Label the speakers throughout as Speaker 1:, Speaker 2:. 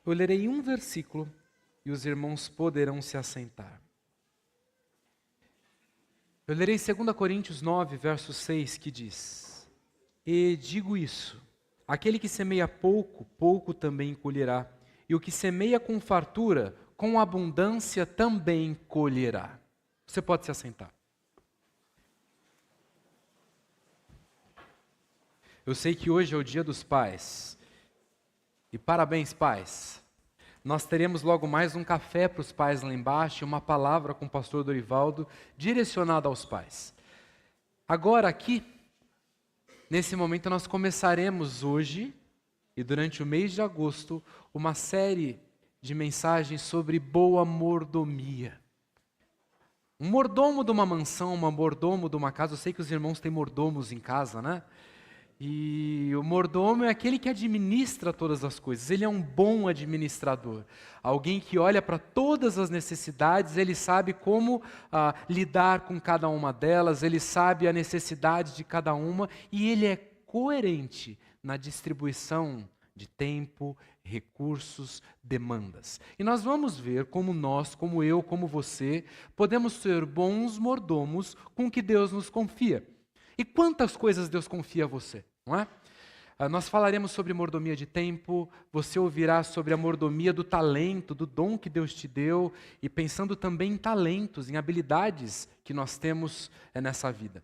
Speaker 1: Eu lerei um versículo e os irmãos poderão se assentar. Eu lerei 2 Coríntios 9, verso 6, que diz: E digo isso, aquele que semeia pouco, pouco também colherá, e o que semeia com fartura, com abundância também colherá. Você pode se assentar. Eu sei que hoje é o Dia dos Pais, e parabéns, pais. Nós teremos logo mais um café para os pais lá embaixo e uma palavra com o pastor Dorivaldo direcionada aos pais. Agora aqui, nesse momento, nós começaremos hoje e durante o mês de agosto uma série de mensagens sobre boa mordomia. Um mordomo de uma mansão, um mordomo de uma casa, eu sei que os irmãos têm mordomos em casa, né? E o mordomo é aquele que administra todas as coisas, ele é um bom administrador. Alguém que olha para todas as necessidades, ele sabe como lidar com cada uma delas, ele sabe a necessidade de cada uma e ele é coerente na distribuição de tempo, recursos, demandas. E nós vamos ver como nós, como eu, como você, podemos ser bons mordomos com o que Deus nos confia. E quantas coisas Deus confia a você, não é? Nós falaremos sobre mordomia de tempo, você ouvirá sobre a mordomia do talento, do dom que Deus te deu, e pensando também em talentos, em habilidades que nós temos nessa vida.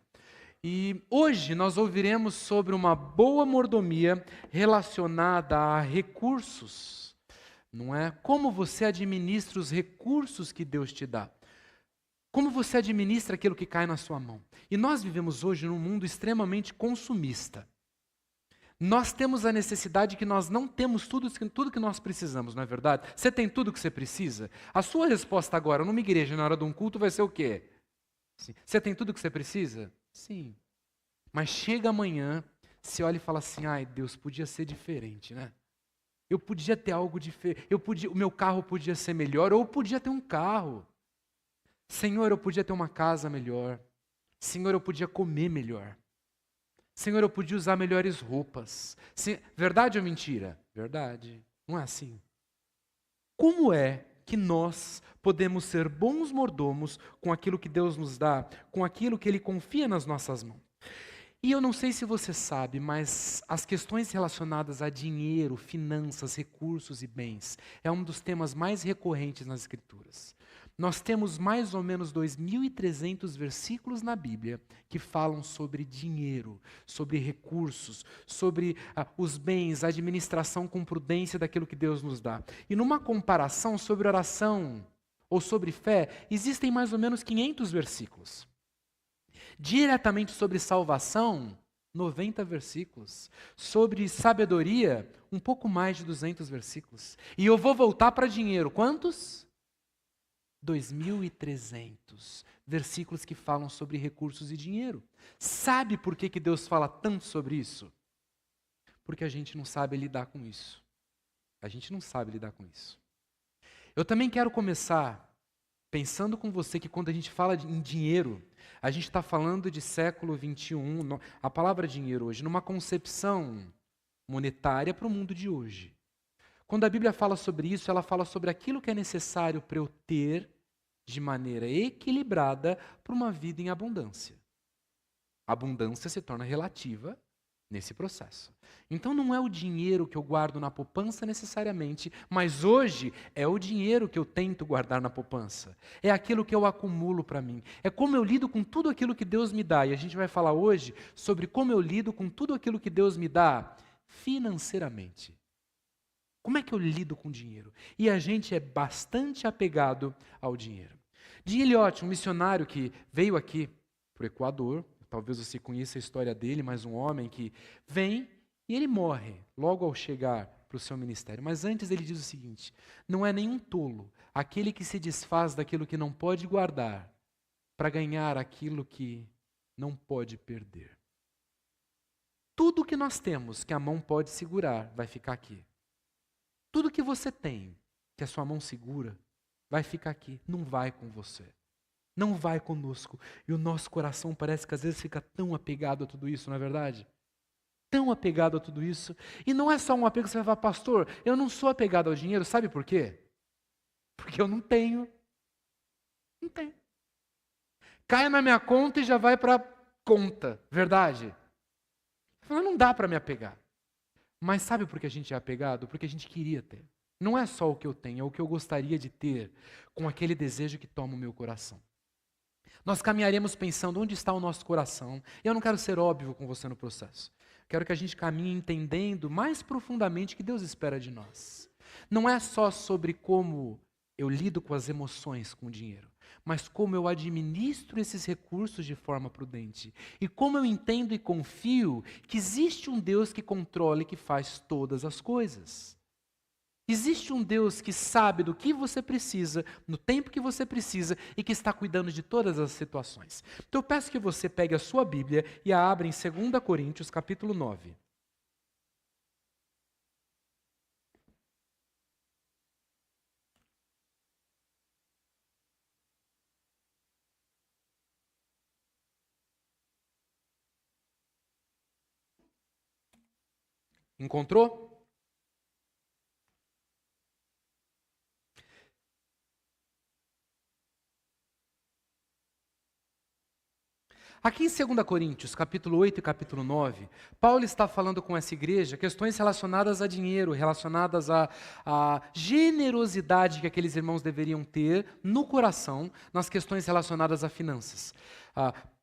Speaker 1: E hoje nós ouviremos sobre uma boa mordomia relacionada a recursos, não é? Como você administra os recursos que Deus te dá. Como você administra aquilo que cai na sua mão? E nós vivemos hoje num mundo extremamente consumista. Nós temos a necessidade que nós não temos tudo que nós precisamos, não é verdade? Você tem tudo que você precisa? A sua resposta agora numa igreja, na hora de um culto, vai ser o quê? Sim. Você tem tudo que você precisa? Sim. Mas chega amanhã, você olha e fala assim, ai Deus, podia ser diferente, né? Eu podia ter algo diferente, o meu carro podia ser melhor, ou eu podia ter um carro. Senhor, eu podia ter uma casa melhor. Senhor, eu podia comer melhor. Senhor, eu podia usar melhores roupas. Verdade ou mentira? Verdade. Não é assim. Como é que nós podemos ser bons mordomos com aquilo que Deus nos dá, com aquilo que Ele confia nas nossas mãos? E eu não sei se você sabe, mas as questões relacionadas a dinheiro, finanças, recursos e bens é um dos temas mais recorrentes nas Escrituras. Nós temos mais ou menos 2.300 versículos na Bíblia que falam sobre dinheiro, sobre recursos, sobre os bens, a administração com prudência daquilo que Deus nos dá. E numa comparação sobre oração ou sobre fé, existem mais ou menos 500 versículos. Diretamente sobre salvação, 90 versículos. Sobre sabedoria, um pouco mais de 200 versículos. E eu vou voltar para dinheiro. Quantos? 2.300 versículos que falam sobre recursos e dinheiro. Sabe por que Deus fala tanto sobre isso? Porque a gente não sabe lidar com isso. A gente não sabe lidar com isso. Eu também quero começar pensando com você que quando a gente fala em dinheiro, a gente está falando de século 21, a palavra dinheiro hoje, numa concepção monetária para o mundo de hoje. Quando a Bíblia fala sobre isso, ela fala sobre aquilo que é necessário para eu ter de maneira equilibrada para uma vida em abundância. A abundância se torna relativa nesse processo. Então não é o dinheiro que eu guardo na poupança necessariamente, mas hoje é o dinheiro que eu tento guardar na poupança. É aquilo que eu acumulo para mim. É como eu lido com tudo aquilo que Deus me dá. E a gente vai falar hoje sobre como eu lido com tudo aquilo que Deus me dá financeiramente. Como é que eu lido com dinheiro? E a gente é bastante apegado ao dinheiro. Jim Elliot, um missionário que veio aqui para o Equador, talvez você conheça a história dele, mas um homem que vem e ele morre logo ao chegar para o seu ministério. Mas antes ele diz o seguinte, não é nenhum tolo aquele que se desfaz daquilo que não pode guardar para ganhar aquilo que não pode perder. Tudo que nós temos que a mão pode segurar vai ficar aqui. Tudo que você tem, que a sua mão segura, vai ficar aqui, não vai com você. Não vai conosco. E o nosso coração parece que às vezes fica tão apegado a tudo isso, não é verdade? tão apegado a tudo isso. E não é só um apego que você vai falar, pastor, eu não sou apegado ao dinheiro, sabe por quê? Porque eu não tenho. Não tenho. Cai na minha conta e já vai para conta, verdade? Não dá para me apegar. Mas sabe por que a gente é apegado? Porque a gente queria ter. Não é só o que eu tenho, é o que eu gostaria de ter com aquele desejo que toma o meu coração. Nós caminharemos pensando onde está o nosso coração. E eu não quero ser óbvio com você no processo. Quero que a gente caminhe entendendo mais profundamente o que Deus espera de nós. Não é só sobre como eu lido com as emoções com o dinheiro, mas como eu administro esses recursos de forma prudente. E como eu entendo e confio que existe um Deus que controla e que faz todas as coisas. Existe um Deus que sabe do que você precisa, no tempo que você precisa e que está cuidando de todas as situações. Então eu peço que você pegue a sua Bíblia e a abra em 2 Coríntios, capítulo 9. Encontrou? Aqui em 2 Coríntios, capítulo 8 e capítulo 9, Paulo está falando com essa igreja questões relacionadas a dinheiro, relacionadas à generosidade que aqueles irmãos deveriam ter no coração, nas questões relacionadas a finanças.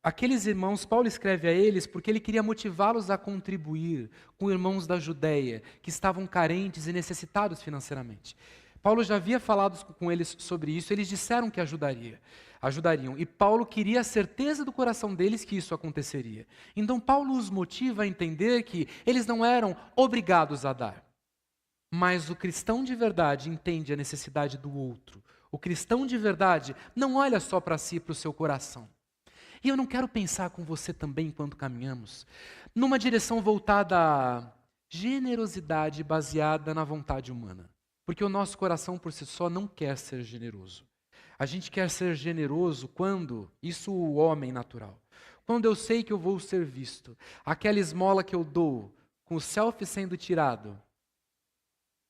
Speaker 1: Aqueles irmãos, Paulo escreve a eles porque ele queria motivá-los a contribuir com irmãos da Judéia, que estavam carentes e necessitados financeiramente. Paulo já havia falado com eles sobre isso, eles disseram que ajudariam. E Paulo queria a certeza do coração deles que isso aconteceria. Então Paulo os motiva a entender que eles não eram obrigados a dar. Mas o cristão de verdade entende a necessidade do outro. O cristão de verdade não olha só para si, para o seu coração. E eu não quero pensar com você também, enquanto caminhamos, numa direção voltada à generosidade baseada na vontade humana. Porque o nosso coração por si só não quer ser generoso. A gente quer ser generoso quando, isso o homem natural, quando eu sei que eu vou ser visto, aquela esmola que eu dou, com o selfie sendo tirado,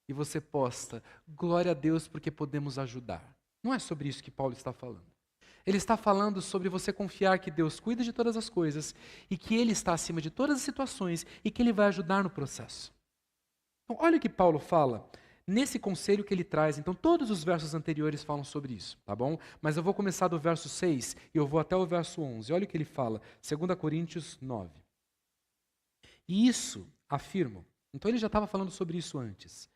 Speaker 1: e você posta, glória a Deus porque podemos ajudar. Não é sobre isso que Paulo está falando. Ele está falando sobre você confiar que Deus cuida de todas as coisas e que Ele está acima de todas as situações e que Ele vai ajudar no processo. Então, olha o que Paulo fala nesse conselho que ele traz. Então, todos os versos anteriores falam sobre isso, tá bom? Mas eu vou começar do verso 6 e eu vou até o verso 11. Olha o que ele fala, 2 Coríntios 9. E isso, afirmo, então ele já estava falando sobre isso antes.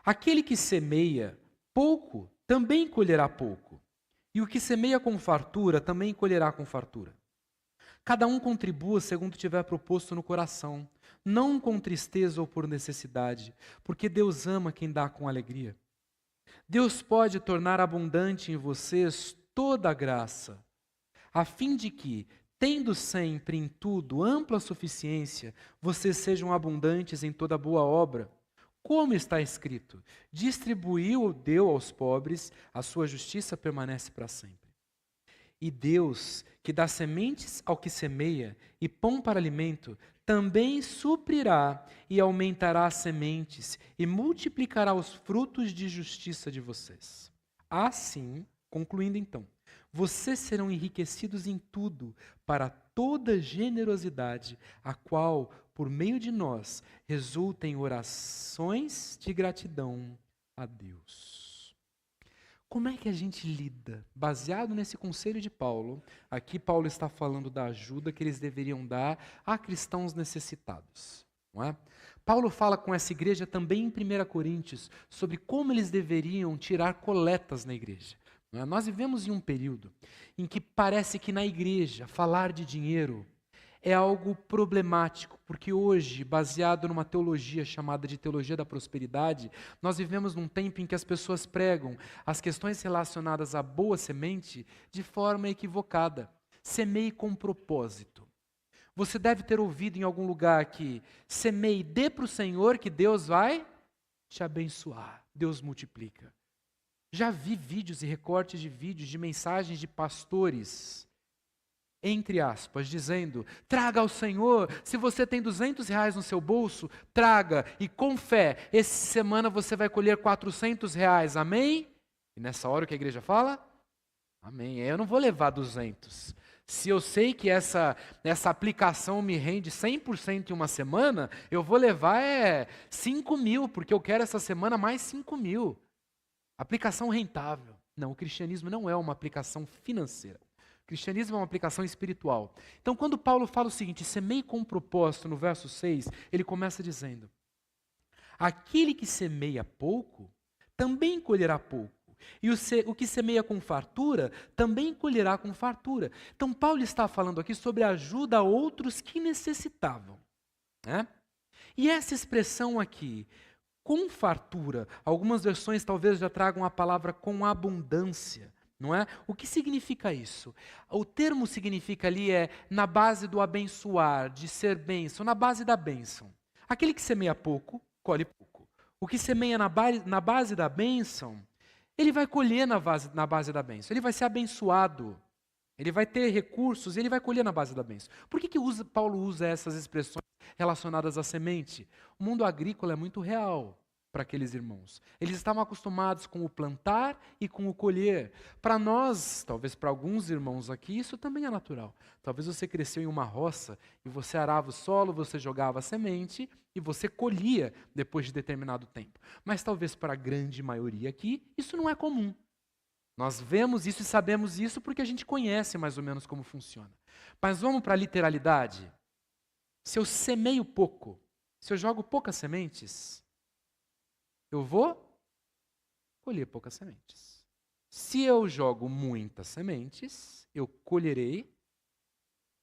Speaker 1: Aquele que semeia pouco, também colherá pouco. E o que semeia com fartura, também colherá com fartura. Cada um contribua segundo tiver proposto no coração, não com tristeza ou por necessidade, porque Deus ama quem dá com alegria. Deus pode tornar abundante em vocês toda a graça, a fim de que, tendo sempre em tudo ampla suficiência, vocês sejam abundantes em toda boa obra. Como está escrito, distribuiu ou deu aos pobres, a sua justiça permanece para sempre. E Deus, que dá sementes ao que semeia e pão para alimento, também suprirá e aumentará as sementes e multiplicará os frutos de justiça de vocês. Assim, concluindo então, vocês serão enriquecidos em tudo para toda generosidade, a qual, por meio de nós, resulta em orações de gratidão a Deus. Como é que a gente lida? Baseado nesse conselho de Paulo, aqui Paulo está falando da ajuda que eles deveriam dar a cristãos necessitados. Não é? Paulo fala com essa igreja também em 1 Coríntios sobre como eles deveriam tirar coletas na igreja. Não é? Nós vivemos em um período em que parece que na igreja falar de dinheiro é algo problemático, porque hoje, baseado numa teologia chamada de teologia da prosperidade, nós vivemos num tempo em que as pessoas pregam as questões relacionadas à boa semente de forma equivocada. Semeie com propósito. Você deve ter ouvido em algum lugar que semeie, dê para o Senhor que Deus vai te abençoar. Deus multiplica. Já vi vídeos e recortes de vídeos de mensagens de pastores entre aspas, dizendo: traga ao Senhor, se você tem R$ 200 no seu bolso, traga, e com fé, essa semana você vai colher R$ 400, amém? E nessa hora o que a igreja fala? Amém. Eu não vou levar 200. Se eu sei que essa aplicação me rende 100% em uma semana, eu vou levar 5 mil, porque eu quero essa semana mais 5 mil. Aplicação rentável. Não, o cristianismo não é uma aplicação financeira. O cristianismo é uma aplicação espiritual. Então, quando Paulo fala o seguinte, semeie com propósito, no verso 6, ele começa dizendo: aquele que semeia pouco, também colherá pouco. E o que semeia com fartura, também colherá com fartura. Então, Paulo está falando aqui sobre ajuda a outros que necessitavam, né? E essa expressão aqui, com fartura, algumas versões talvez já tragam a palavra com abundância, não é? O que significa isso? O termo significa ali na base do abençoar, de ser bênção, na base da bênção. Aquele que semeia pouco, colhe pouco. O que semeia na base da bênção, ele vai colher na base da bênção. Ele vai ser abençoado. Ele vai ter recursos e ele vai colher na base da bênção. Por que Paulo usa essas expressões relacionadas à semente? O mundo agrícola é muito real para aqueles irmãos. Eles estavam acostumados com o plantar e com o colher. Para nós, talvez para alguns irmãos aqui, isso também é natural. Talvez você cresceu em uma roça e você arava o solo, você jogava a semente e você colhia depois de determinado tempo. Mas talvez para a grande maioria aqui, isso não é comum. Nós vemos isso e sabemos isso porque a gente conhece mais ou menos como funciona. Mas vamos para a literalidade? Se eu semeio pouco, se eu jogo poucas sementes, eu vou colher poucas sementes. Se eu jogo muitas sementes, eu colherei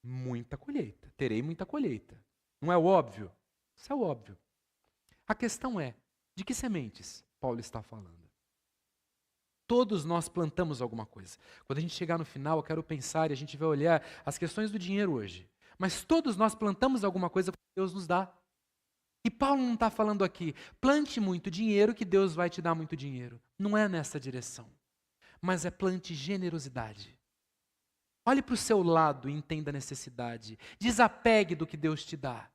Speaker 1: muita colheita. Terei muita colheita. Não é o óbvio? Isso é o óbvio. A questão é, de que sementes Paulo está falando? Todos nós plantamos alguma coisa. Quando a gente chegar no final, eu quero pensar e a gente vai olhar as questões do dinheiro hoje. Mas todos nós plantamos alguma coisa que Deus nos dá. E Paulo não está falando aqui, plante muito dinheiro que Deus vai te dar muito dinheiro. Não é nessa direção. Mas é plante generosidade. Olhe para o seu lado e entenda a necessidade. Desapegue do que Deus te dá.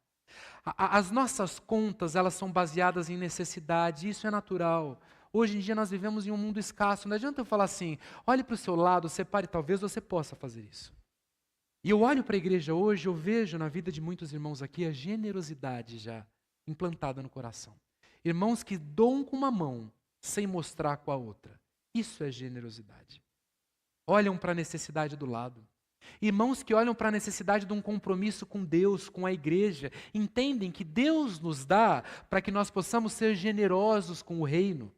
Speaker 1: As nossas contas, elas são baseadas em necessidade, isso é natural. Hoje em dia nós vivemos em um mundo escasso, não adianta eu falar assim, olhe para o seu lado, separe, talvez você possa fazer isso. E eu olho para a igreja hoje, eu vejo na vida de muitos irmãos aqui a generosidade já implantada no coração. Irmãos que doam com uma mão, sem mostrar com a outra. Isso é generosidade. Olham para a necessidade do lado. Irmãos que olham para a necessidade de um compromisso com Deus, com a igreja, entendem que Deus nos dá para que nós possamos ser generosos com o reino.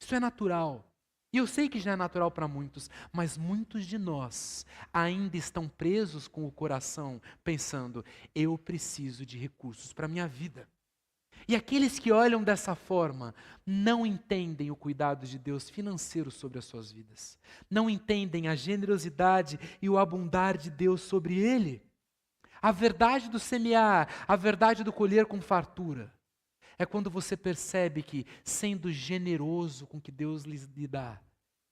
Speaker 1: Isso é natural. E eu sei que já é natural para muitos, mas muitos de nós ainda estão presos com o coração, pensando, eu preciso de recursos para a minha vida. E aqueles que olham dessa forma não entendem o cuidado de Deus financeiro sobre as suas vidas. Não entendem a generosidade e o abundar de Deus sobre ele. A verdade do semear, a verdade do colher com fartura, é quando você percebe que, sendo generoso com o que Deus lhe dá,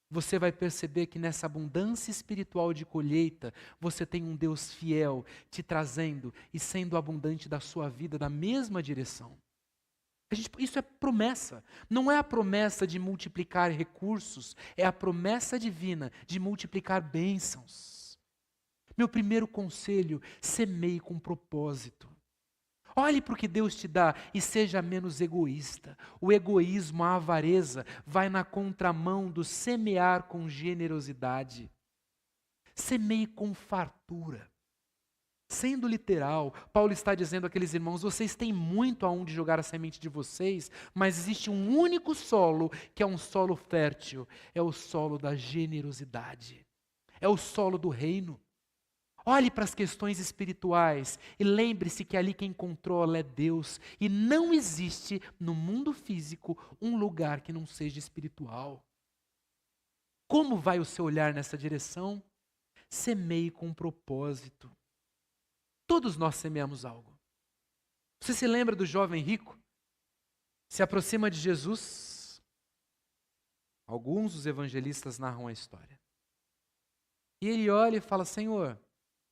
Speaker 1: você vai perceber que nessa abundância espiritual de colheita, você tem um Deus fiel te trazendo e sendo abundante da sua vida na mesma direção. Isso é promessa. Não é a promessa de multiplicar recursos, é a promessa divina de multiplicar bênçãos. Meu primeiro conselho, semeie com propósito. Olhe para o que Deus te dá e seja menos egoísta. O egoísmo, a avareza, vai na contramão do semear com generosidade. Semeie com fartura. Sendo literal, Paulo está dizendo àqueles irmãos, vocês têm muito aonde jogar a semente de vocês, mas existe um único solo, que é um solo fértil, é o solo da generosidade, é o solo do reino. Olhe para as questões espirituais e lembre-se que ali quem controla é Deus e não existe no mundo físico um lugar que não seja espiritual. Como vai o seu olhar nessa direção? Semeie com propósito. Todos nós semeamos algo. Você se lembra do jovem rico? Se aproxima de Jesus. Alguns dos evangelistas narram a história. E ele olha e fala, Senhor,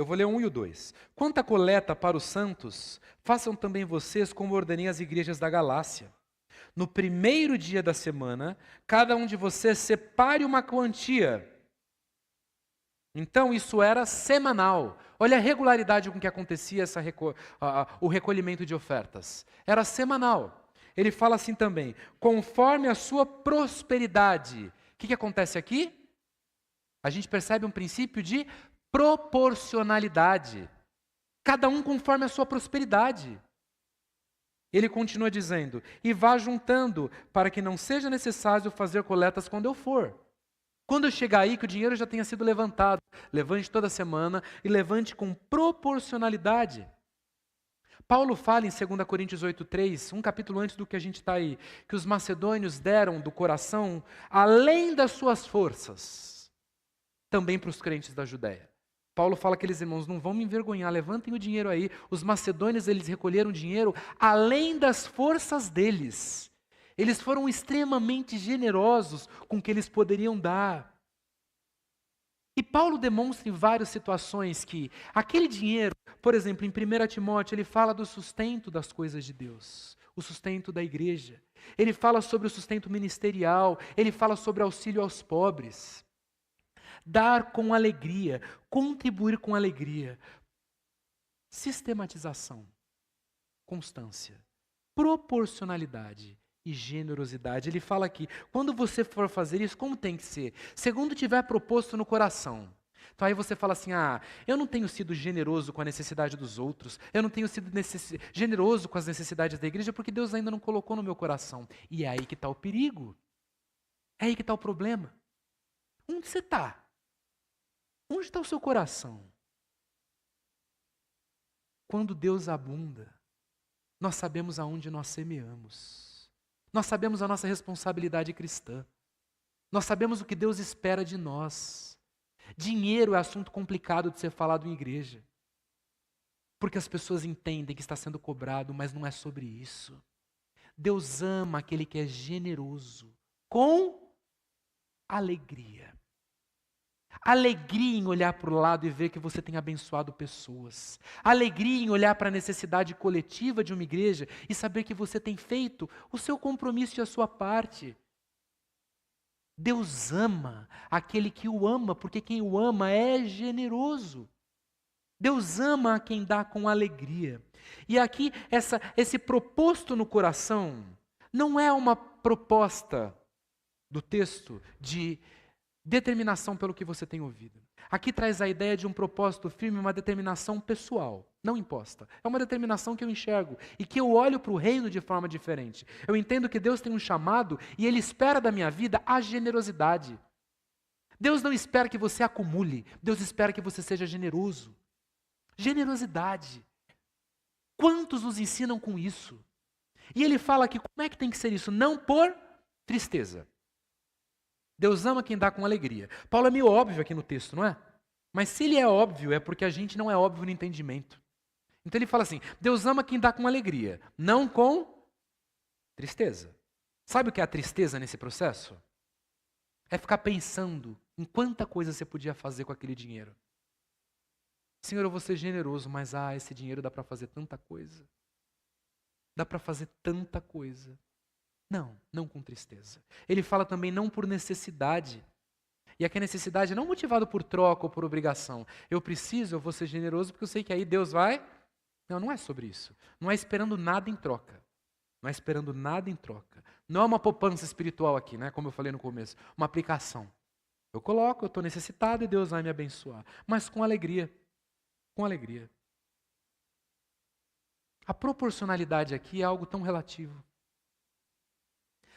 Speaker 1: Eu vou ler o 1 e o 2. Quanto à coleta para os santos, façam também vocês como ordenei as igrejas da Galácia. No primeiro dia da semana, cada um de vocês separe uma quantia. Então, isso era semanal. Olha a regularidade com que acontecia o recolhimento de ofertas. Era semanal. Ele fala assim também, conforme a sua prosperidade. O que acontece aqui? A gente percebe um princípio de proporcionalidade. Cada um conforme a sua prosperidade. Ele continua dizendo, e vá juntando, para que não seja necessário fazer coletas quando eu for. Quando eu chegar aí, que o dinheiro já tenha sido levantado, levante toda semana e levante com proporcionalidade. Paulo fala em 2 Coríntios 8,3, um capítulo antes do que a gente está aí, que os macedônios deram do coração, além das suas forças, também para os crentes da Judéia. Paulo fala que aqueles irmãos não vão me envergonhar, levantem o dinheiro aí. Os macedônios, eles recolheram dinheiro além das forças deles. Eles foram extremamente generosos com o que eles poderiam dar. E Paulo demonstra em várias situações que aquele dinheiro, por exemplo, em 1 Timóteo, ele fala do sustento das coisas de Deus, o sustento da igreja. Ele fala sobre o sustento ministerial, ele fala sobre auxílio aos pobres. Dar com alegria, contribuir com alegria. Sistematização, constância, proporcionalidade e generosidade. Ele fala aqui, quando você for fazer isso, como tem que ser? Segundo tiver proposto no coração. Então aí você fala assim, eu não tenho sido generoso com a necessidade dos outros, eu não tenho sido generoso com as necessidades da igreja, porque Deus ainda não colocou no meu coração. E é aí que está o perigo. É aí que está o problema. Onde você está? Onde está o seu coração? Quando Deus abunda, nós sabemos aonde nós semeamos. Nós sabemos a nossa responsabilidade cristã. Nós sabemos o que Deus espera de nós. Dinheiro é assunto complicado de ser falado em igreja. Porque as pessoas entendem que está sendo cobrado, mas não é sobre isso. Deus ama aquele que é generoso, com alegria. Alegria em olhar para o lado e ver que você tem abençoado pessoas. Alegria em olhar para a necessidade coletiva de uma igreja e saber que você tem feito o seu compromisso e a sua parte. Deus ama aquele que o ama, porque quem o ama é generoso. Deus ama a quem dá com alegria. E aqui, esse proposto no coração não é uma proposta do texto de determinação pelo que você tem ouvido. Aqui traz a ideia de um propósito firme, uma determinação pessoal, não imposta. É uma determinação que eu enxergo e que eu olho para o reino de forma diferente. Eu entendo que Deus tem um chamado e Ele espera da minha vida a generosidade. Deus não espera que você acumule, Deus espera que você seja generoso. Generosidade. Quantos nos ensinam com isso? E ele fala aqui, como é que tem que ser isso? Não por tristeza. Deus ama quem dá com alegria. Paulo é meio óbvio aqui no texto, não é? Mas se ele é óbvio, é porque a gente não é óbvio no entendimento. Então ele fala assim, Deus ama quem dá com alegria, não com tristeza. Sabe o que é a tristeza nesse processo? É ficar pensando em quanta coisa você podia fazer com aquele dinheiro. Senhor, eu vou ser generoso, mas esse dinheiro dá para fazer tanta coisa. Dá para fazer tanta coisa. Não com tristeza. Ele fala também não por necessidade. E aqui a necessidade não motivada por troca ou por obrigação. Eu vou ser generoso porque eu sei que aí Deus vai... Não é sobre isso. Não é esperando nada em troca. Não é esperando nada em troca. Não é uma poupança espiritual aqui, né? Como eu falei no começo. Uma aplicação. Eu estou necessitado e Deus vai me abençoar. Mas com alegria. Com alegria. A proporcionalidade aqui é algo tão relativo.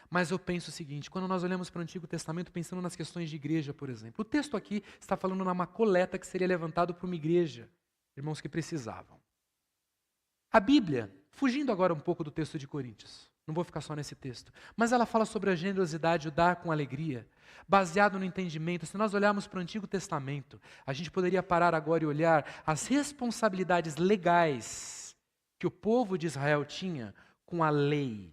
Speaker 1: Mas eu penso o seguinte, quando nós olhamos para o Antigo Testamento, pensando nas questões de igreja, por exemplo, o texto aqui está falando numa coleta que seria levantado para uma igreja, irmãos que precisavam. A Bíblia, fugindo agora um pouco do texto de Coríntios, não vou ficar só nesse texto, mas ela fala sobre a generosidade, o dar com alegria, baseado no entendimento. Se nós olharmos para o Antigo Testamento, a gente poderia parar agora e olhar as responsabilidades legais que o povo de Israel tinha com a lei.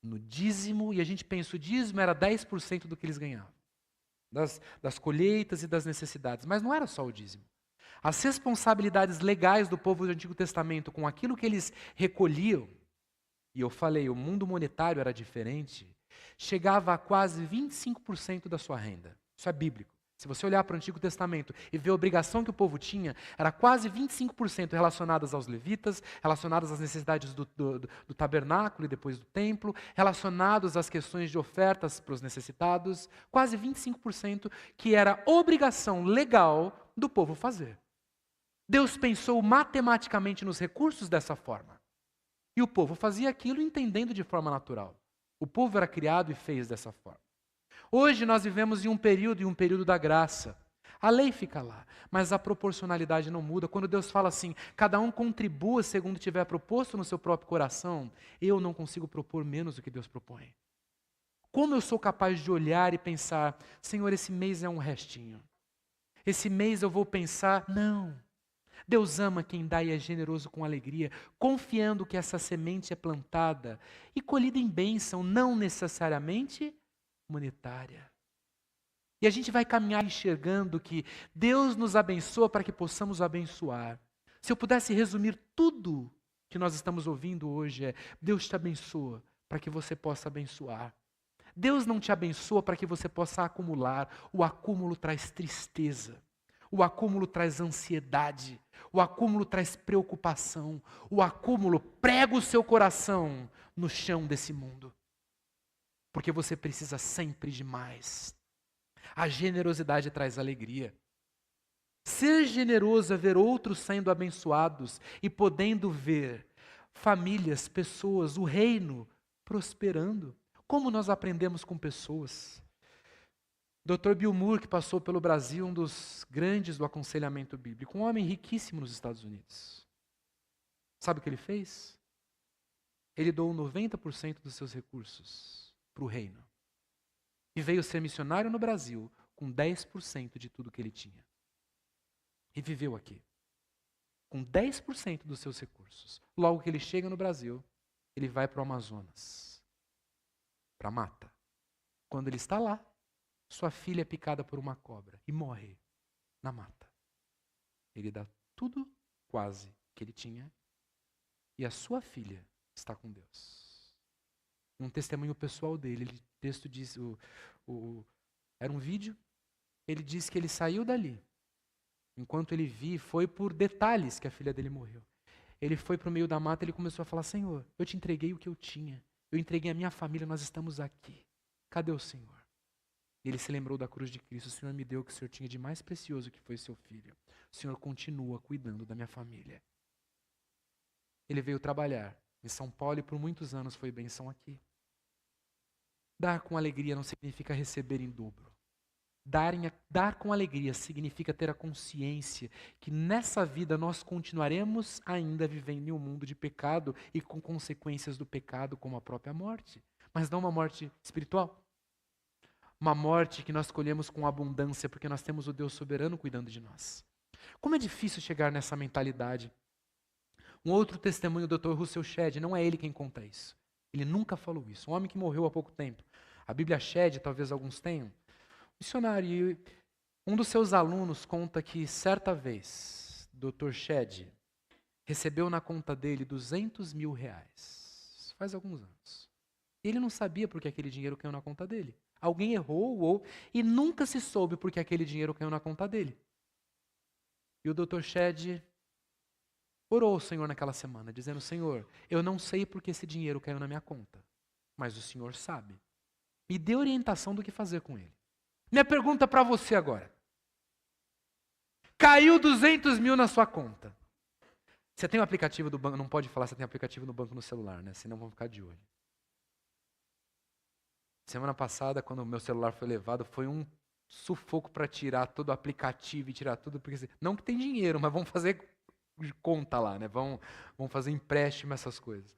Speaker 1: No dízimo, e a gente pensa, o dízimo era 10% do que eles ganhavam, das colheitas e das necessidades, mas não era só o dízimo. As responsabilidades legais do povo do Antigo Testamento com aquilo que eles recolhiam, e eu falei, o mundo monetário era diferente, chegava a quase 25% da sua renda. Isso é bíblico. Se você olhar para o Antigo Testamento e ver a obrigação que o povo tinha, era quase 25% relacionadas aos levitas, relacionadas às necessidades do tabernáculo e depois do templo, relacionados às questões de ofertas para os necessitados, quase 25% que era obrigação legal do povo fazer. Deus pensou matematicamente nos recursos dessa forma. E o povo fazia aquilo entendendo de forma natural. O povo era criado e fez dessa forma. Hoje nós vivemos em um período da graça. A lei fica lá, mas a proporcionalidade não muda. Quando Deus fala assim, cada um contribua segundo tiver proposto no seu próprio coração, eu não consigo propor menos do que Deus propõe. Como eu sou capaz de olhar e pensar, Senhor, esse mês é um restinho. Esse mês eu vou pensar, não. Deus ama quem dá e é generoso com alegria, confiando que essa semente é plantada e colhida em bênção, não necessariamente monetária. E a gente vai caminhar enxergando que Deus nos abençoa para que possamos abençoar. Se eu pudesse resumir tudo que nós estamos ouvindo hoje é, Deus te abençoa para que você possa abençoar. Deus não te abençoa para que você possa acumular. O acúmulo traz tristeza. O acúmulo traz ansiedade. O acúmulo traz preocupação. O acúmulo prega o seu coração no chão desse mundo. Porque você precisa sempre de mais. A generosidade traz alegria. Ser generoso é ver outros sendo abençoados e podendo ver famílias, pessoas, o reino prosperando. Como nós aprendemos com pessoas? Dr. Bill Moore, que passou pelo Brasil, um dos grandes do aconselhamento bíblico, um homem riquíssimo nos Estados Unidos. Sabe o que ele fez? Ele doou 90% dos seus recursos para o reino. E veio ser missionário no Brasil com 10% de tudo que ele tinha. E viveu aqui. Com 10% dos seus recursos. Logo que ele chega no Brasil, ele vai para o Amazonas. Para a mata. Quando ele está lá, sua filha é picada por uma cobra e morre na mata. Ele dá tudo, quase, que ele tinha. E a sua filha está com Deus. Um testemunho pessoal dele, o texto diz, era um vídeo, ele diz que ele saiu dali, enquanto ele foi por detalhes que a filha dele morreu. Ele foi para o meio da mata e ele começou a falar, Senhor, eu te entreguei o que eu tinha, eu entreguei a minha família, nós estamos aqui, cadê o Senhor? E ele se lembrou da cruz de Cristo, o Senhor me deu o que o Senhor tinha de mais precioso, que foi seu filho. O Senhor continua cuidando da minha família. Ele veio trabalhar em São Paulo e por muitos anos foi bênção aqui. Dar com alegria não significa receber em dobro. Dar com alegria significa ter a consciência que nessa vida nós continuaremos ainda vivendo em um mundo de pecado e com consequências do pecado como a própria morte. Mas não uma morte espiritual. Uma morte que nós colhemos com abundância porque nós temos o Deus soberano cuidando de nós. Como é difícil chegar nessa mentalidade. Um outro testemunho do Dr. Russell Shedd, não é ele quem conta isso. Ele nunca falou isso. Um homem que morreu há pouco tempo. A Bíblia Shedd, talvez alguns tenham. Missionário, um dos seus alunos conta que certa vez, Dr. Shedd recebeu na conta dele R$200 mil. Faz alguns anos. Ele não sabia por que aquele dinheiro caiu na conta dele. Alguém errou e nunca se soube por que aquele dinheiro caiu na conta dele. E o Dr. Shedd orou ao Senhor naquela semana, dizendo, Senhor, eu não sei por que esse dinheiro caiu na minha conta, mas o Senhor sabe. Me dê orientação do que fazer com ele. Minha pergunta para você agora. Caiu 200 mil na sua conta. Você tem o aplicativo do banco, não pode falar se tem aplicativo no banco no celular, né? Senão vão ficar de olho. Semana passada, quando o meu celular foi levado, foi um sufoco para tirar todo o aplicativo e tirar tudo, porque não que tem dinheiro, mas vão fazer conta lá, né? Vão fazer empréstimo, essas coisas.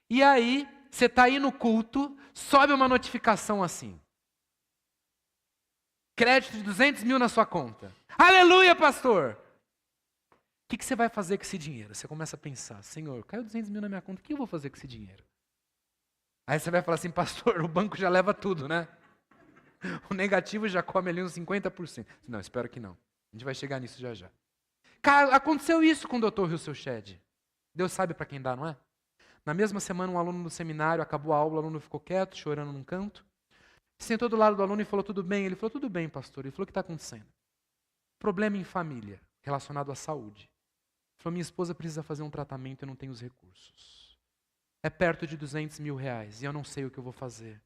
Speaker 1: E aí, você está aí no culto, sobe uma notificação assim. Crédito de 200 mil na sua conta. Aleluia, pastor! O que você vai fazer com esse dinheiro? Você começa a pensar, Senhor, caiu 200 mil na minha conta, o que eu vou fazer com esse dinheiro? Aí você vai falar assim, pastor, o banco já leva tudo, né? O negativo já come ali uns 50%. Não, espero que não. A gente vai chegar nisso já já. Aconteceu isso com o Dr. Russell Shedd. Deus sabe para quem dá, não é? Na mesma semana, um aluno do seminário acabou a aula, o aluno ficou quieto, chorando num canto. Sentou do lado do aluno e falou, tudo bem? Ele falou, tudo bem, pastor. Ele falou, o que está acontecendo? Problema em família, relacionado à saúde. Ele falou, minha esposa precisa fazer um tratamento e eu não tenho os recursos. É perto de R$200 mil e eu não sei o que eu vou fazer.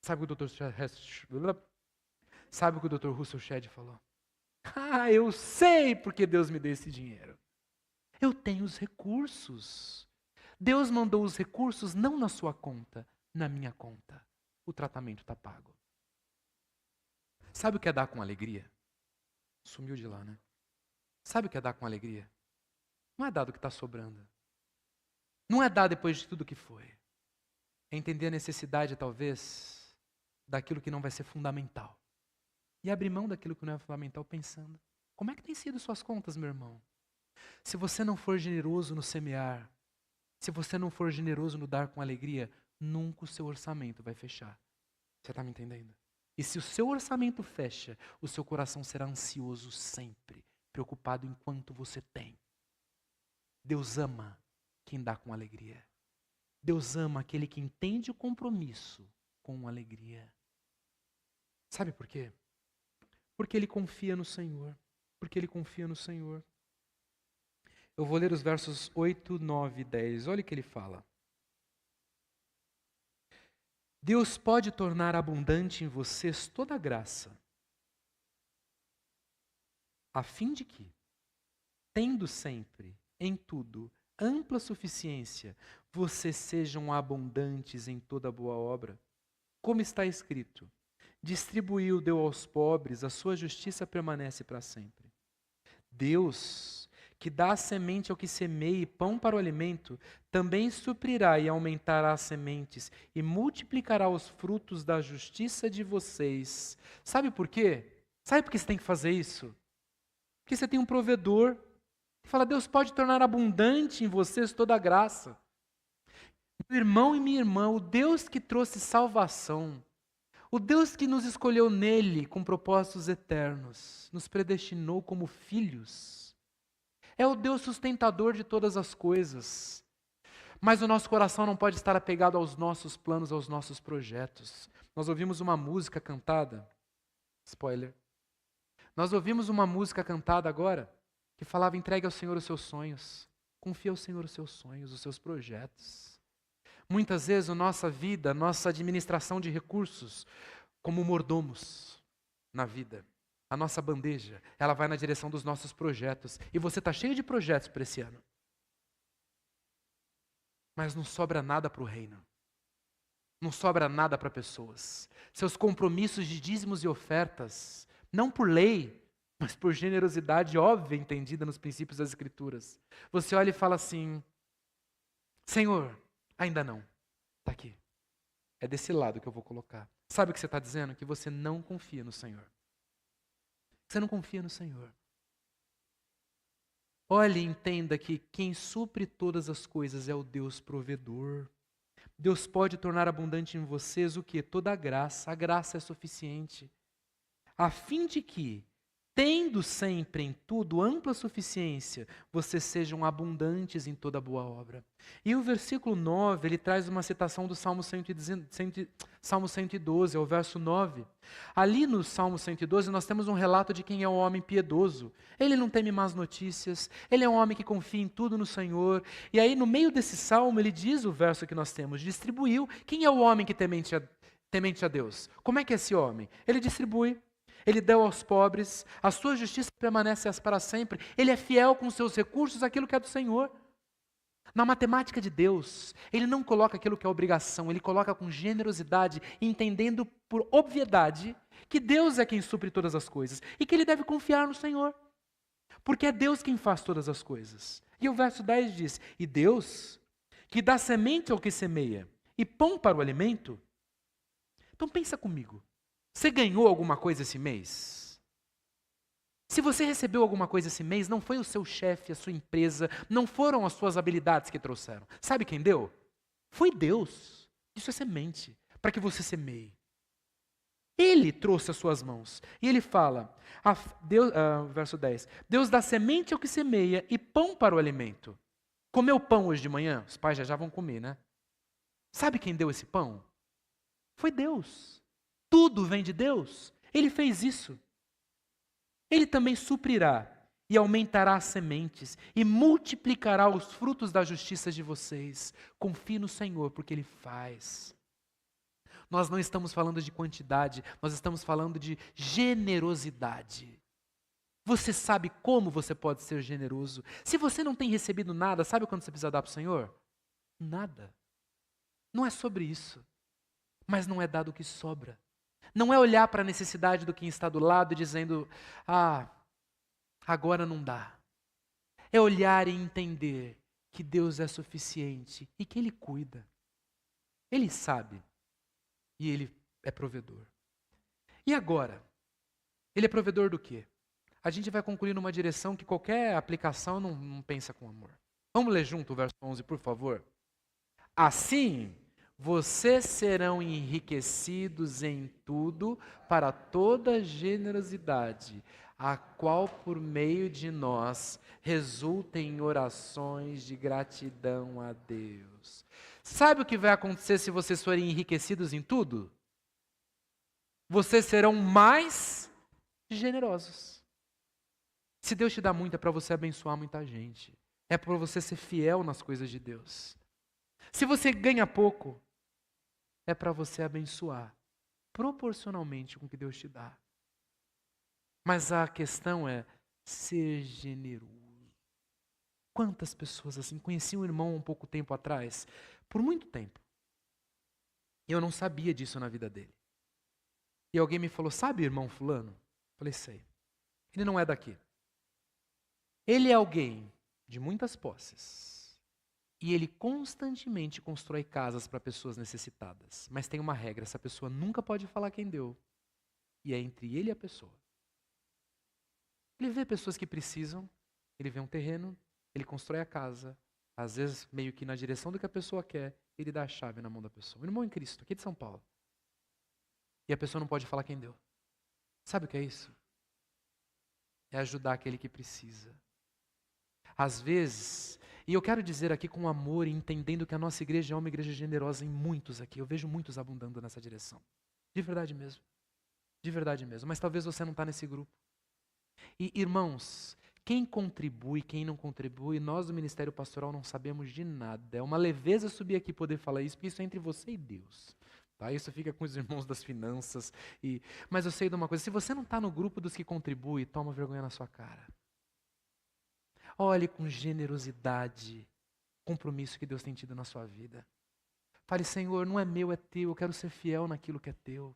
Speaker 1: Sabe o que o Dr. Russell Shedd falou? Ah, eu sei porque Deus me deu esse dinheiro. Eu tenho os recursos. Deus mandou os recursos não na sua conta, na minha conta. O tratamento está pago. Sabe o que é dar com alegria? Sumiu de lá, né? Sabe o que é dar com alegria? Não é dar do que está sobrando. Não é dar depois de tudo que foi. É entender a necessidade, talvez, daquilo que não vai ser fundamental. E abrir mão daquilo que não é fundamental pensando. Como é que tem sido suas contas, meu irmão? Se você não for generoso no semear, se você não for generoso no dar com alegria, nunca o seu orçamento vai fechar. Você está me entendendo? E se o seu orçamento fecha, o seu coração será ansioso sempre, preocupado em quanto você tem. Deus ama quem dá com alegria. Deus ama aquele que entende o compromisso com alegria. Sabe por quê? Porque ele confia no Senhor. Porque ele confia no Senhor. Eu vou ler os versos 8, 9 e 10. Olha o que ele fala. Deus pode tornar abundante em vocês toda a graça, a fim de que, tendo sempre, em tudo, ampla suficiência, vocês sejam abundantes em toda boa obra. Como está escrito, distribuiu, deu aos pobres, a sua justiça permanece para sempre. Deus, que dá a semente ao que semeia e pão para o alimento, também suprirá e aumentará as sementes e multiplicará os frutos da justiça de vocês. Sabe por quê? Sabe por que você tem que fazer isso? Porque você tem um provedor. Fala, Deus pode tornar abundante em vocês toda a graça. Meu irmão e minha irmã, o Deus que trouxe salvação, o Deus que nos escolheu nele com propósitos eternos, nos predestinou como filhos, é o Deus sustentador de todas as coisas. Mas o nosso coração não pode estar apegado aos nossos planos, aos nossos projetos. Nós ouvimos uma música cantada, spoiler, nós ouvimos uma música cantada agora, que falava, entregue ao Senhor os seus sonhos, confie ao Senhor os seus sonhos, os seus projetos. Muitas vezes a nossa vida, a nossa administração de recursos, como mordomos na vida, a nossa bandeja, ela vai na direção dos nossos projetos. E você está cheio de projetos para esse ano. Mas não sobra nada para o reino. Não sobra nada para pessoas. Seus compromissos de dízimos e ofertas, não por lei, mas por generosidade óbvia entendida nos princípios das Escrituras. Você olha e fala assim, Senhor, ainda não. Está aqui. É desse lado que eu vou colocar. Sabe o que você está dizendo? Que você não confia no Senhor. Você não confia no Senhor. Olhe e entenda que quem supre todas as coisas é o Deus provedor. Deus pode tornar abundante em vocês o quê? Toda a graça é suficiente. A fim de que, tendo sempre em tudo ampla suficiência, vocês sejam abundantes em toda boa obra. E o versículo 9, ele traz uma citação do Salmo 112, é o verso 9. Ali no Salmo 112 nós temos um relato de quem é um homem piedoso. Ele não teme más notícias, ele é um homem que confia em tudo no Senhor. E aí no meio desse salmo ele diz o verso que nós temos, distribuiu. Quem é o homem que temente a Deus? Como é que é esse homem? Ele distribui. Ele deu aos pobres, a sua justiça permanece para sempre. Ele é fiel com seus recursos àquilo que é do Senhor. Na matemática de Deus, ele não coloca aquilo que é obrigação, ele coloca com generosidade, entendendo por obviedade que Deus é quem supre todas as coisas e que ele deve confiar no Senhor, porque é Deus quem faz todas as coisas. E o verso 10 diz, e Deus, que dá semente ao que semeia e pão para o alimento. Então pensa comigo. Você ganhou alguma coisa esse mês? Se você recebeu alguma coisa esse mês, não foi o seu chefe, a sua empresa, não foram as suas habilidades que trouxeram. Sabe quem deu? Foi Deus. Isso é semente, para que você semeie. Ele trouxe as suas mãos. E ele fala, verso 10, Deus dá semente ao que semeia e pão para o alimento. Comeu pão hoje de manhã? Os pais já vão comer, né? Sabe quem deu esse pão? Foi Deus. Tudo vem de Deus. Ele fez isso. Ele também suprirá e aumentará as sementes e multiplicará os frutos da justiça de vocês. Confie no Senhor, porque Ele faz. Nós não estamos falando de quantidade, nós estamos falando de generosidade. Você sabe como você pode ser generoso? Se você não tem recebido nada, sabe quando você precisa dar para o Senhor? Nada. Não é sobre isso. Mas não é dado o que sobra. Não é olhar para a necessidade do quem está do lado e dizendo, agora não dá. É olhar e entender que Deus é suficiente e que Ele cuida. Ele sabe. E Ele é provedor. E agora? Ele é provedor do quê? A gente vai concluir numa direção que qualquer aplicação não pensa com amor. Vamos ler junto o verso 11, por favor? Assim, vocês serão enriquecidos em tudo para toda generosidade, a qual por meio de nós resulta em orações de gratidão a Deus. Sabe o que vai acontecer se vocês forem enriquecidos em tudo? Vocês serão mais generosos. Se Deus te dá muito, é para você abençoar muita gente. É para você ser fiel nas coisas de Deus. Se você ganha pouco, é para você abençoar proporcionalmente com o que Deus te dá. Mas a questão é ser generoso. Quantas pessoas assim? Conheci um irmão um pouco tempo atrás, por muito tempo. E eu não sabia disso na vida dele. E alguém me falou, sabe irmão fulano? Eu falei, sei. Ele não é daqui. Ele é alguém de muitas posses. E ele constantemente constrói casas para pessoas necessitadas. Mas tem uma regra, essa pessoa nunca pode falar quem deu. E é entre ele e a pessoa. Ele vê pessoas que precisam, ele vê um terreno, ele constrói a casa, às vezes meio que na direção do que a pessoa quer, ele dá a chave na mão da pessoa. Um irmão em Cristo, aqui de São Paulo. E a pessoa não pode falar quem deu. Sabe o que é isso? É ajudar aquele que precisa. Às vezes, e eu quero dizer aqui com amor e entendendo que a nossa igreja é uma igreja generosa em muitos aqui. Eu vejo muitos abundando nessa direção. De verdade mesmo. De verdade mesmo. Mas talvez você não está nesse grupo. E irmãos, quem contribui, quem não contribui, nós do Ministério Pastoral não sabemos de nada. É uma leveza subir aqui e poder falar isso, porque isso é entre você e Deus. Tá? Isso fica com os irmãos das finanças. Mas eu sei de uma coisa, se você não está no grupo dos que contribuem, toma vergonha na sua cara. Olhe com generosidade o compromisso que Deus tem tido na sua vida. Fale, Senhor, não é meu, é teu, eu quero ser fiel naquilo que é teu.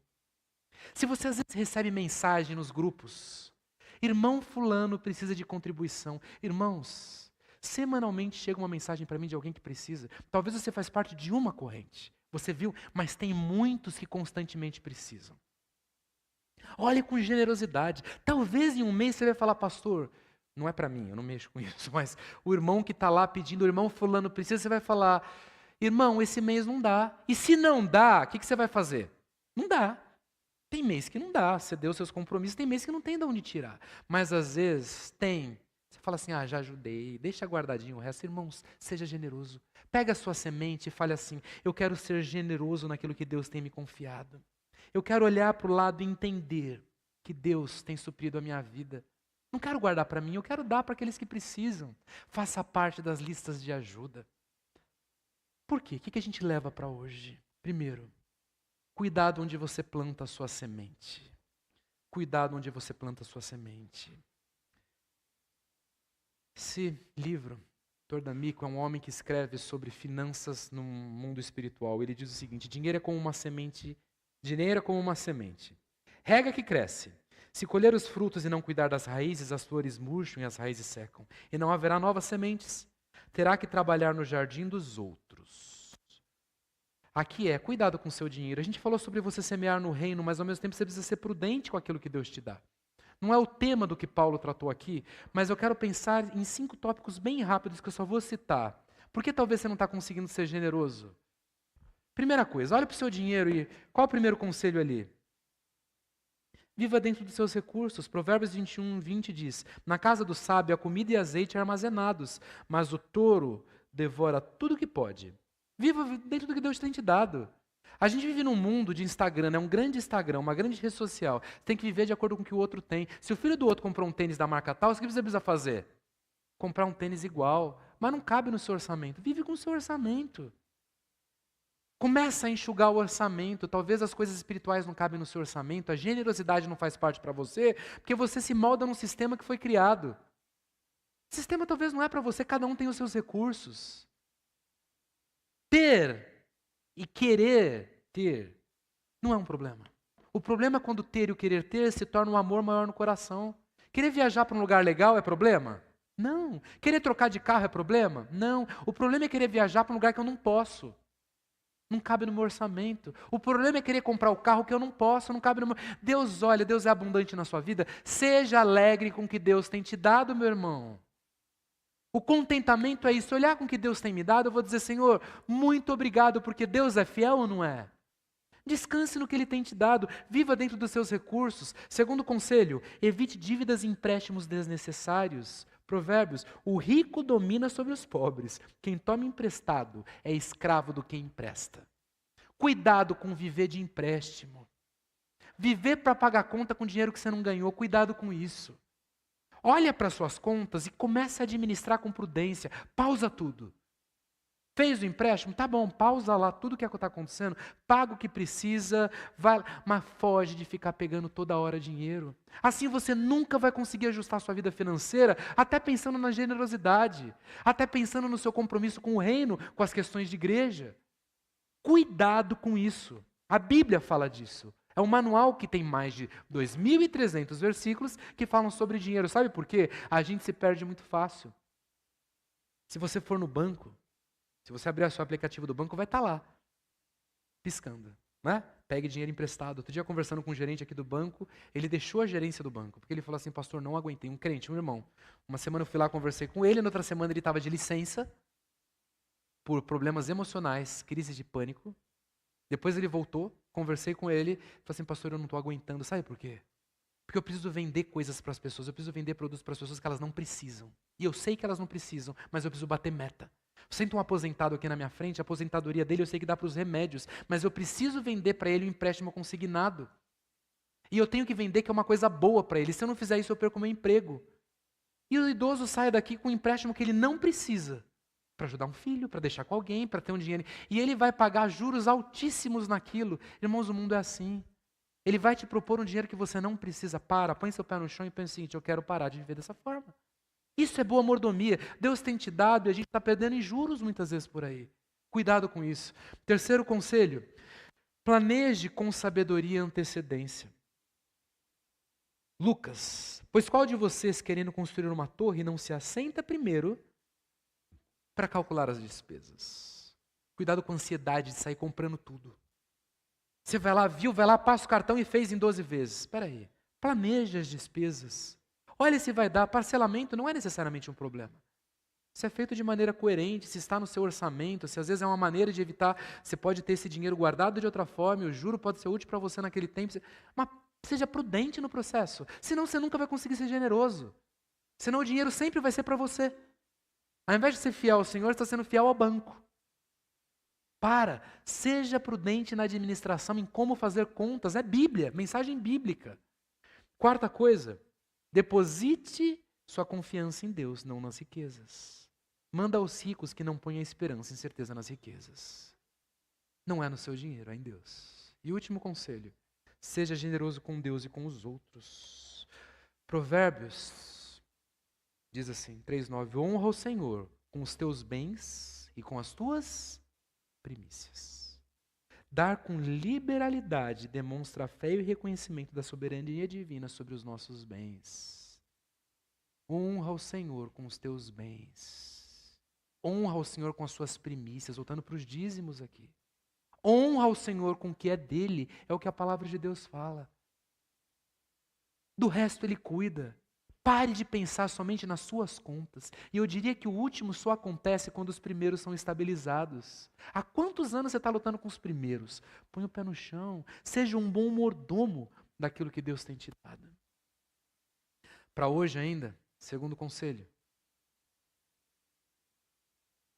Speaker 1: Se você às vezes recebe mensagem nos grupos, irmão fulano precisa de contribuição. Irmãos, semanalmente chega uma mensagem para mim de alguém que precisa. Talvez você faz parte de uma corrente. Você viu? Mas tem muitos que constantemente precisam. Olhe com generosidade. Talvez em um mês você vai falar, pastor, não é para mim, eu não mexo com isso, mas o irmão que está lá pedindo, o irmão fulano precisa, você vai falar, irmão, esse mês não dá. E se não dá, o que você vai fazer? Não dá. Tem mês que não dá, você deu seus compromissos, tem mês que não tem de onde tirar. Mas às vezes tem. Você fala assim, já ajudei, deixa guardadinho o resto. Irmãos, seja generoso. Pega a sua semente e fale assim, eu quero ser generoso naquilo que Deus tem me confiado. Eu quero olhar para o lado e entender que Deus tem suprido a minha vida. Não quero guardar para mim, eu quero dar para aqueles que precisam. Faça parte das listas de ajuda. Por quê? O que a gente leva para hoje? Primeiro, cuidado onde você planta a sua semente. Cuidado onde você planta a sua semente. Esse livro, Dr. D'Amico, é um homem que escreve sobre finanças no mundo espiritual. Ele diz o seguinte, dinheiro é como uma semente. Rega que cresce. Se colher os frutos e não cuidar das raízes, as flores murcham e as raízes secam. E não haverá novas sementes. Terá que trabalhar no jardim dos outros. Aqui cuidado com o seu dinheiro. A gente falou sobre você semear no reino, mas ao mesmo tempo você precisa ser prudente com aquilo que Deus te dá. Não é o tema do que Paulo tratou aqui, mas eu quero pensar em 5 tópicos bem rápidos que eu só vou citar. Por que talvez você não está conseguindo ser generoso? Primeira coisa, olha para o seu dinheiro e qual é o primeiro conselho ali? Viva dentro dos seus recursos. Provérbios 21:20 diz: na casa do sábio a comida e azeite armazenados, mas o touro devora tudo que pode. Viva dentro do que Deus tem te dado. A gente vive num mundo de Instagram, é um grande Instagram, uma grande rede social. Tem que viver de acordo com o que o outro tem. Se o filho do outro comprou um tênis da marca tal, o que você precisa fazer? Comprar um tênis igual. Mas não cabe no seu orçamento. Vive com o seu orçamento. Começa a enxugar o orçamento. Talvez as coisas espirituais não cabem no seu orçamento, a generosidade não faz parte para você, porque você se molda num sistema que foi criado. O sistema talvez não é para você, cada um tem os seus recursos. Ter e querer ter não é um problema. O problema é quando ter e o querer ter se torna um amor maior no coração. Querer viajar para um lugar legal é problema? Não. Querer trocar de carro é problema? Não. O problema é querer viajar para um lugar que eu não posso. Não cabe no meu orçamento. O problema é querer comprar o carro que eu não posso, não cabe no meu... Deus olha, Deus é abundante na sua vida. Seja alegre com o que Deus tem te dado, meu irmão. O contentamento é isso, olhar com o que Deus tem me dado, eu vou dizer, Senhor, muito obrigado, porque Deus é fiel ou não é? Descanse no que Ele tem te dado, viva dentro dos seus recursos. Segundo conselho, evite dívidas e empréstimos desnecessários. Provérbios, o rico domina sobre os pobres. Quem toma emprestado é escravo do que empresta. Cuidado com viver de empréstimo. Viver para pagar conta com dinheiro que você não ganhou, cuidado com isso. Olha para suas contas e comece a administrar com prudência. Pausa tudo. Fez o empréstimo? Tá bom, pausa lá tudo o que está acontecendo, paga o que precisa, vai, mas foge de ficar pegando toda hora dinheiro. Assim você nunca vai conseguir ajustar sua vida financeira, até pensando na generosidade, até pensando no seu compromisso com o reino, com as questões de igreja. Cuidado com isso. A Bíblia fala disso. É um manual que tem mais de 2.300 versículos que falam sobre dinheiro. Sabe por quê? A gente se perde muito fácil. Se você for no banco, se você abrir o seu aplicativo do banco, vai estar lá, piscando, né? Pegue dinheiro emprestado. Outro dia, conversando com um gerente aqui do banco, ele deixou a gerência do banco, porque ele falou assim, pastor, não aguentei, um crente, um irmão. Uma semana eu fui lá, conversei com ele, na outra semana ele estava de licença, por problemas emocionais, crise de pânico. Depois ele voltou, conversei com ele, falou assim, pastor, eu não estou aguentando, sabe por quê? Porque eu preciso vender coisas para as pessoas, eu preciso vender produtos para as pessoas que elas não precisam. E eu sei que elas não precisam, mas eu preciso bater meta. Sinto um aposentado aqui na minha frente, a aposentadoria dele eu sei que dá para os remédios, mas eu preciso vender para ele um empréstimo consignado. E eu tenho que vender que é uma coisa boa para ele. Se eu não fizer isso, eu perco meu emprego. E o idoso sai daqui com um empréstimo que ele não precisa, para ajudar um filho, para deixar com alguém, para ter um dinheiro. E ele vai pagar juros altíssimos naquilo. Irmãos, o mundo é assim. Ele vai te propor um dinheiro que você não precisa. Põe seu pé no chão e pensa o seguinte, eu quero parar de viver dessa forma. Isso é boa mordomia. Deus tem te dado e a gente está perdendo em juros muitas vezes por aí. Cuidado com isso. Terceiro conselho, planeje com sabedoria e antecedência. Lucas, pois qual de vocês querendo construir uma torre não se assenta primeiro para calcular as despesas? Cuidado com a ansiedade de sair comprando tudo. Você vai lá, passa o cartão e fez em 12 vezes. Espera aí, planeje as despesas. Olha se vai dar, parcelamento não é necessariamente um problema. Se é feito de maneira coerente, se está no seu orçamento, se às vezes é uma maneira de evitar, você pode ter esse dinheiro guardado de outra forma, e o juro pode ser útil para você naquele tempo, mas seja prudente no processo, senão você nunca vai conseguir ser generoso. Senão o dinheiro sempre vai ser para você. Ao invés de ser fiel ao Senhor, está sendo fiel ao banco. Seja prudente na administração, em como fazer contas, é Bíblia, mensagem bíblica. Quarta coisa, deposite sua confiança em Deus, não nas riquezas. Manda aos ricos que não ponham esperança e certeza nas riquezas. Não é no seu dinheiro, é em Deus. E último conselho, seja generoso com Deus e com os outros. Provérbios diz assim, 3:9, honra o Senhor com os teus bens e com as tuas primícias. Dar com liberalidade demonstra a fé e o reconhecimento da soberania divina sobre os nossos bens. Honra o Senhor com os teus bens. Honra o Senhor com as suas primícias, voltando para os dízimos aqui. Honra o Senhor com o que é dele, é o que a palavra de Deus fala. Do resto ele cuida. Pare de pensar somente nas suas contas. E eu diria que o último só acontece quando os primeiros são estabilizados. Há quantos anos você está lutando com os primeiros? Põe o pé no chão. Seja um bom mordomo daquilo que Deus tem te dado. Para hoje ainda, segundo conselho,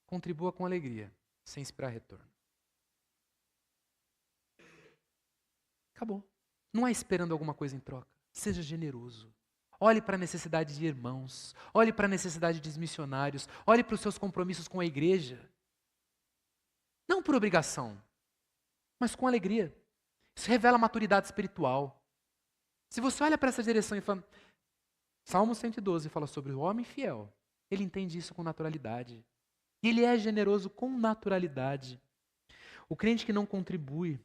Speaker 1: contribua com alegria, sem esperar retorno. Acabou. Não é esperando alguma coisa em troca. Seja generoso. Olhe para a necessidade de irmãos. Olhe para a necessidade de missionários. Olhe para os seus compromissos com a igreja. Não por obrigação, mas com alegria. Isso revela maturidade espiritual. Se você olha para essa direção e fala... Salmo 112 fala sobre o homem fiel. Ele entende isso com naturalidade. E ele é generoso com naturalidade. O crente que não contribui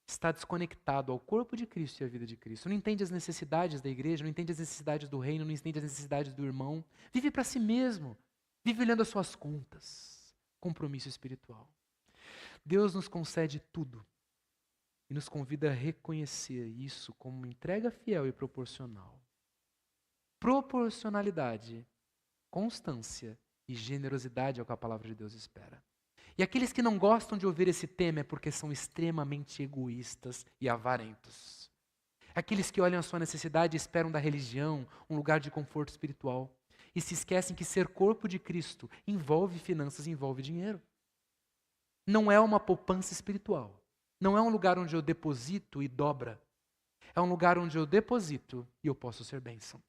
Speaker 1: está desconectado ao corpo de Cristo e à vida de Cristo. Não entende as necessidades da igreja, não entende as necessidades do reino, não entende as necessidades do irmão. Vive para si mesmo. Vive olhando as suas contas. Compromisso espiritual. Deus nos concede tudo e nos convida a reconhecer isso como uma entrega fiel e proporcional. Proporcionalidade, constância e generosidade é o que a palavra de Deus espera. E aqueles que não gostam de ouvir esse tema é porque são extremamente egoístas e avarentos. Aqueles que olham a sua necessidade e esperam da religião um lugar de conforto espiritual e se esquecem que ser corpo de Cristo envolve finanças, envolve dinheiro. Não é uma poupança espiritual. Não é um lugar onde eu deposito e dobra. É um lugar onde eu deposito e eu posso ser bênção.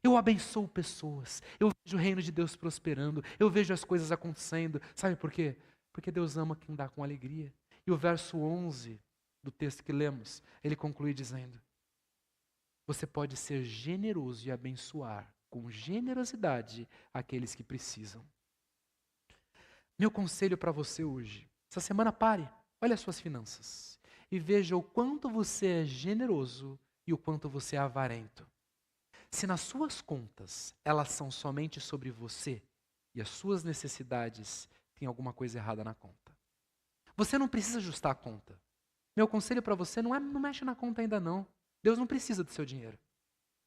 Speaker 1: Eu abençoo pessoas. Eu vejo o reino de Deus prosperando. Eu vejo as coisas acontecendo. Sabe por quê? Porque Deus ama quem dá com alegria. E o verso 11 do texto que lemos, ele conclui dizendo: você pode ser generoso e abençoar com generosidade aqueles que precisam. Meu conselho para você hoje, essa semana pare, olhe as suas finanças e veja o quanto você é generoso e o quanto você é avarento. Se nas suas contas elas são somente sobre você e as suas necessidades, tem alguma coisa errada na conta. Você não precisa ajustar a conta. Meu conselho para você não mexe na conta ainda não. Deus não precisa do seu dinheiro.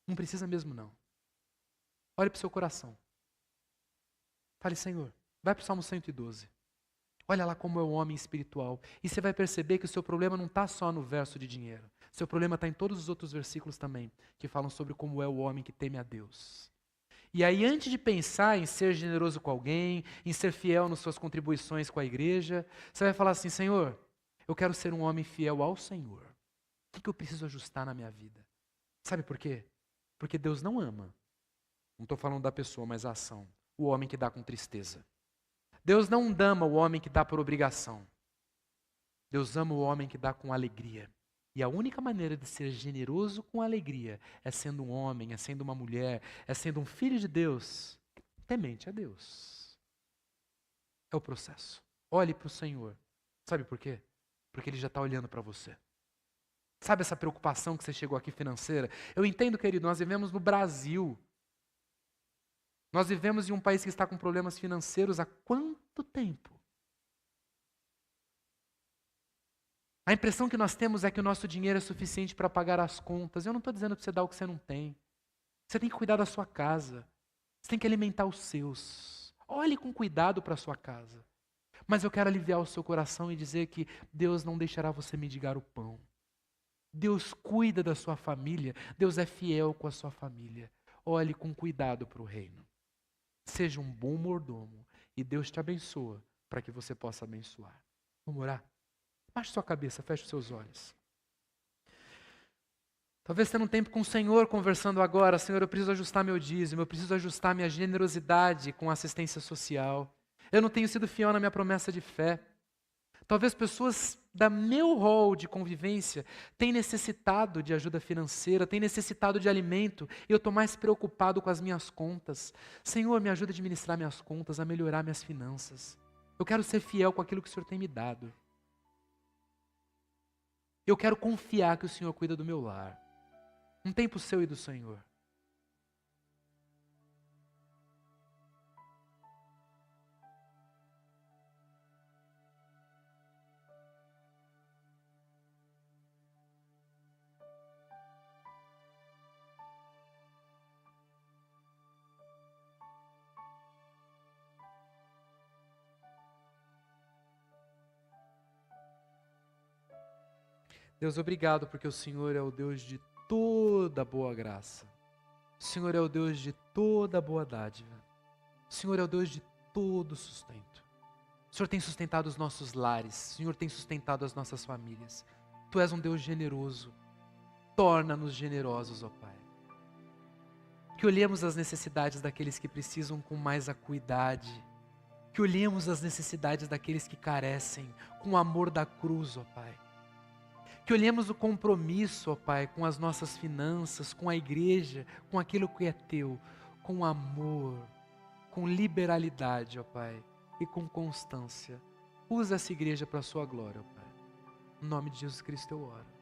Speaker 1: Não precisa mesmo não. Olhe para o seu coração. Fale, Senhor, vai para o Salmo 112. Olha lá como é o homem espiritual. E você vai perceber que o seu problema não está só no verso de dinheiro. Seu problema está em todos os outros versículos também, que falam sobre como é o homem que teme a Deus. E aí, antes de pensar em ser generoso com alguém, em ser fiel nas suas contribuições com a igreja, você vai falar assim, Senhor, eu quero ser um homem fiel ao Senhor. O que eu preciso ajustar na minha vida? Sabe por quê? Porque Deus não ama. Não estou falando da pessoa, mas a ação. O homem que dá com tristeza. Deus não ama o homem que dá por obrigação. Deus ama o homem que dá com alegria. E a única maneira de ser generoso com alegria é sendo um homem, é sendo uma mulher, é sendo um filho de Deus, temente a Deus. É o processo. Olhe para o Senhor. Sabe por quê? Porque Ele já está olhando para você. Sabe essa preocupação que você chegou aqui financeira? Eu entendo, querido, nós vivemos no Brasil. Nós vivemos em um país que está com problemas financeiros há quanto tempo? A impressão que nós temos é que o nosso dinheiro é suficiente para pagar as contas. Eu não estou dizendo para você dar o que você não tem. Você tem que cuidar da sua casa. Você tem que alimentar os seus. Olhe com cuidado para a sua casa. Mas eu quero aliviar o seu coração e dizer que Deus não deixará você mendigar o pão. Deus cuida da sua família. Deus é fiel com a sua família. Olhe com cuidado para o reino. Seja um bom mordomo e Deus te abençoa para que você possa abençoar. Vamos orar? Baixe sua cabeça, feche os seus olhos. Talvez você tenha um tempo com o Senhor conversando agora. Senhor, eu preciso ajustar meu dízimo, eu preciso ajustar minha generosidade com assistência social. Eu não tenho sido fiel na minha promessa de fé. Talvez pessoas da meu rol de convivência tenham necessitado de ajuda financeira, tenham necessitado de alimento, e eu estou mais preocupado com as minhas contas. Senhor, me ajuda a administrar minhas contas, a melhorar minhas finanças. Eu quero ser fiel com aquilo que o Senhor tem me dado. Eu quero confiar que o Senhor cuida do meu lar. Um tempo seu e do Senhor. Deus, obrigado porque o Senhor é o Deus de toda boa graça. O Senhor é o Deus de toda boa dádiva. O Senhor é o Deus de todo sustento. O Senhor tem sustentado os nossos lares. O Senhor tem sustentado as nossas famílias. Tu és um Deus generoso. Torna-nos generosos, ó Pai. Que olhemos as necessidades daqueles que precisam com mais acuidade. Que olhemos as necessidades daqueles que carecem com o amor da cruz, ó Pai. Que olhemos o compromisso, ó Pai, com as nossas finanças, com a igreja, com aquilo que é teu, com amor, com liberalidade, ó Pai, e com constância. Usa essa igreja para a sua glória, ó Pai. Em nome de Jesus Cristo eu oro.